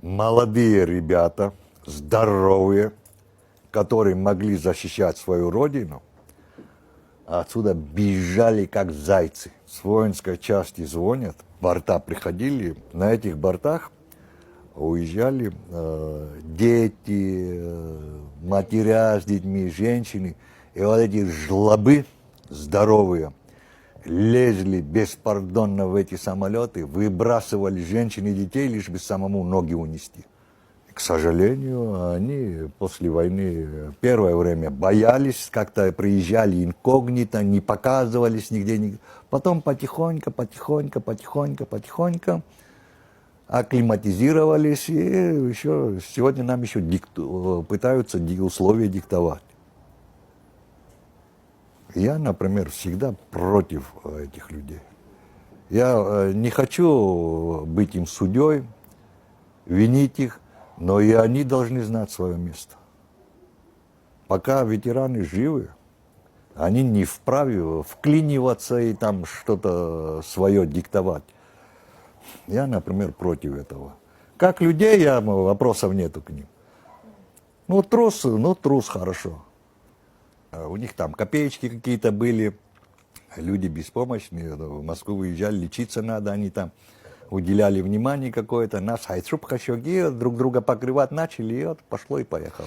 молодые ребята, здоровые, которые могли защищать свою родину, отсюда бежали как зайцы. С воинской части звонят, борта приходили, на этих бортах уезжали дети, матеря с детьми, женщины. И вот эти жлобы здоровые лезли беспардонно в эти самолеты, выбрасывали женщин и детей, лишь бы самому ноги унести. К сожалению, они после войны первое время боялись, как-то приезжали инкогнито, не показывались нигде. Потом потихоньку акклиматизировались, и еще сегодня нам еще пытаются условия диктовать. Я, например, всегда против этих людей. Я не хочу быть им судьей, винить их, но и они должны знать свое место. Пока ветераны живы, они не вправе вклиниваться и там что-то свое диктовать. Я, например, против этого. Как людей, вопросов нету к ним. Ну, трус хорошо. У них там копеечки какие-то были, люди беспомощные, в Москву выезжали, лечиться надо, они там уделяли внимание какое-то, нас хайшуп хашоги, друг друга покрывать начали, и вот пошло и поехало.